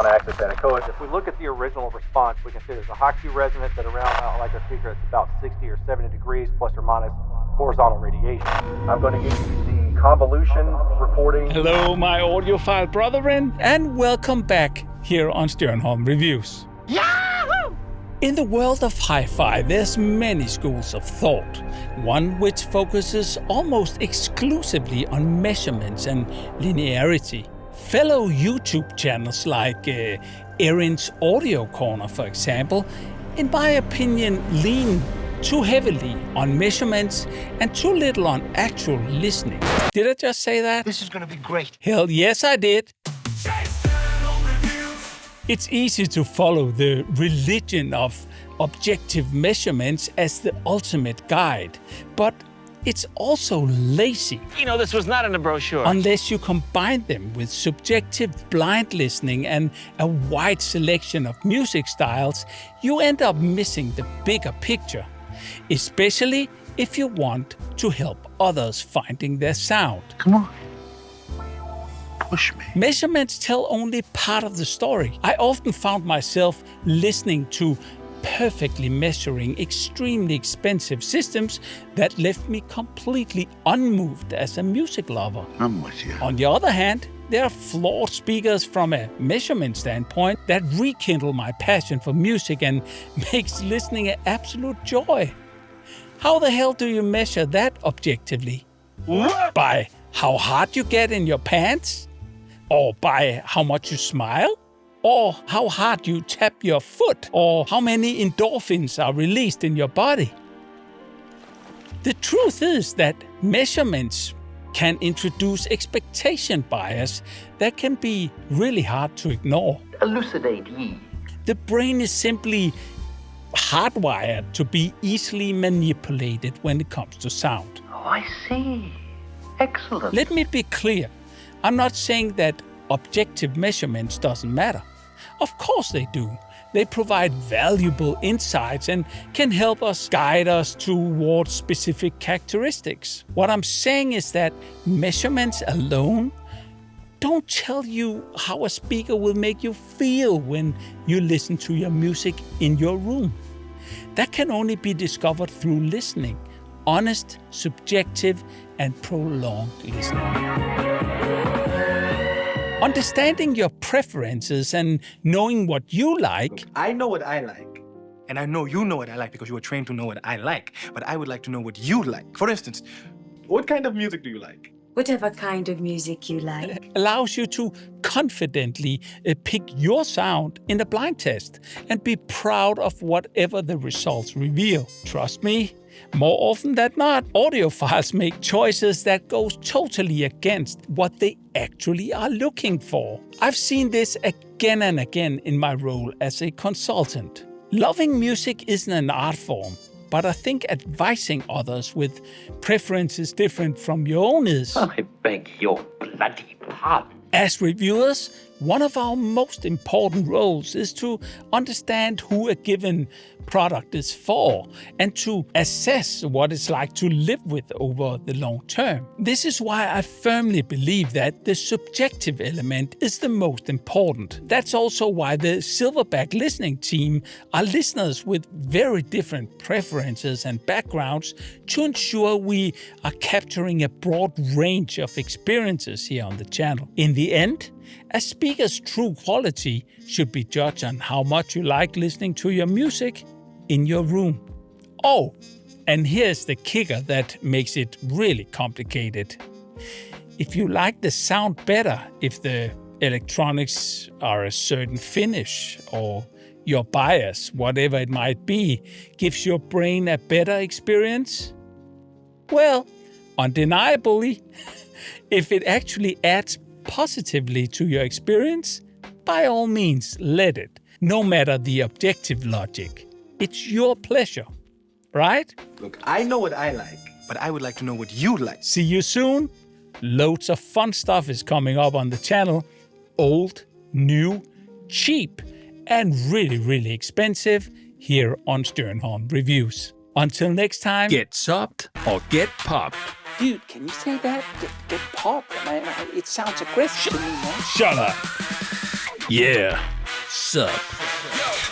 want to access anechoic. If we look at the original response, we can see there's a Hoxie resonance at around, like our speaker, it's about 60 or 70 degrees plus or minus horizontal radiation. I'm going to give you the convolution recording. Hello, my audiophile brethren, and welcome back here on Stjernholm Reviews. Yahoo! In the world of hi-fi, there's many schools of thought. One which focuses almost exclusively on measurements and linearity. Fellow YouTube channels like Erin's Audio Corner, for example, in my opinion, lean too heavily on measurements and too little on actual listening. Did I just say that? This is going to be great. Hell yes, I did. It's easy to follow the religion of objective measurements as the ultimate guide, but it's also lazy. You know, this was not in the brochure. Unless you combine them with subjective blind listening and a wide selection of music styles, you end up missing the bigger picture, especially if you want to help others finding their sound. Come on. Push me. Measurements tell only part of the story. I often found myself listening to perfectly measuring extremely expensive systems that left me completely unmoved as a music lover. I'm with you. On the other hand, there are flawed speakers from a measurement standpoint that rekindle my passion for music and makes listening an absolute joy. How the hell do you measure that objectively? What? By how hard you get in your pants? Or by how much you smile? Or how hard you tap your foot? Or how many endorphins are released in your body? The truth is that measurements can introduce expectation bias that can be really hard to ignore. Elucidate ye. The brain is simply hardwired to be easily manipulated when it comes to sound. Oh, I see. Excellent. Let me be clear. I'm not saying that objective measurements doesn't matter. Of course they do. They provide valuable insights and can help us guide us towards specific characteristics. What I'm saying is that measurements alone don't tell you how a speaker will make you feel when you listen to your music in your room. That can only be discovered through listening. Honest, subjective, and prolonged listening. Understanding your preferences and knowing what you like. I know what I like. And I know you know what I like because you were trained to know what I like. But I would like to know what you like. For instance, what kind of music do you like? Whatever kind of music you like. Allows you to confidently pick your sound in a blind test and be proud of whatever the results reveal. Trust me, more often than not, audiophiles make choices that goes totally against what they actually are looking for. I've seen this again and again in my role as a consultant. Loving music isn't an art form, but I think advising others with preferences different from your own is. I beg your bloody pardon. As reviewers, one of our most important roles is to understand who a given product is for and to assess what it's like to live with over the long term. This is why I firmly believe that the subjective element is the most important. That's also why the Silverback listening team are listeners with very different preferences and backgrounds to ensure we are capturing a broad range of experiences here on the channel. In the end, a speaker's true quality should be judged on how much you like listening to your music in your room. Oh, and here's the kicker that makes it really complicated. If you like the sound better if the electronics are a certain finish or your bias, whatever it might be, gives your brain a better experience, well, undeniably, if it actually adds positively to your experience, by all means, let it. No matter the objective logic. It's your pleasure, right? Look, I know what I like, but I would like to know what you like. See you soon. Loads of fun stuff is coming up on the channel. Old, new, cheap, and really, really expensive here on Stjernholm Reviews. Until next time, get subbed or get popped. Dude, can you say that? Get popped? Man, it sounds aggressive to me, man. Shut up. Yeah. Sup?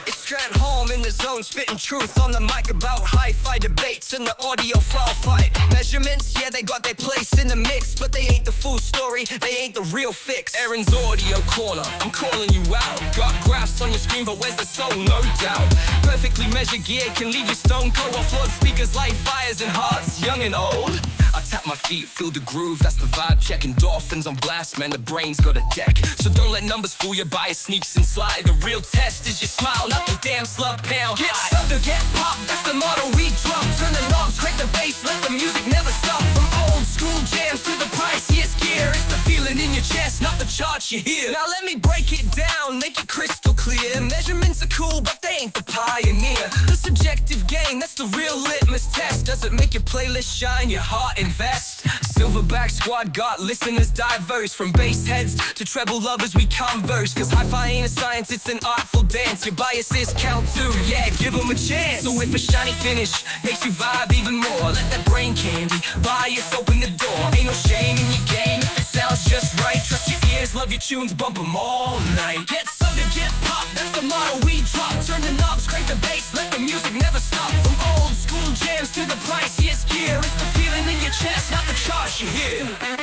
It's Strand Home in the zone, spitting truth on the mic about hi-fi debates and the audiophile fight. Measurements, yeah, they got their place in the mix, but they ain't the full story, they ain't the real fix. Aaron's Audio Corner, I'm calling you out. Got graphs on your screen, but where's the soul? No doubt. Perfectly measured gear can leave you stone cold. Offload speakers, light fires and hearts, young and old. I tap my feet, feel the groove, that's the vibe check. Endorphins on blast, man, the brain's got a deck. So don't let numbers fool you, bias sneaks and slide. The real test is your smile, not the damn slug pound. Get stuck or get pop, that's the motto we drop. Turn the knobs, crank the bass, let the music never stop. From old school jams to the priciest gear, it's the feeling in your chest, not the charts you hear. Now let me break it down, make it crystal clear. Measurements are cool, but they ain't the pioneer. The subjective game, that's the real litmus test. Does it make your playlist shine, your heart invest? Silverback Squad got listeners diverse, from bass heads to treble lovers we converse. Cause hi-fi ain't a science, it's an artful dance. Your biases count too, yeah, give them a chance. So if a shiny finish makes you vibe even more, let that brain candy bias open the door. Ain't no shame in your game if it sounds just right. Trust your ears, love your tunes, bump them all night. Get some to get pop, that's the motto we drop. Turn the knobs, crank the bass, let the music never stop. From old school jams to the priciest gear, it's the feeling in your chest, not the charts you hear.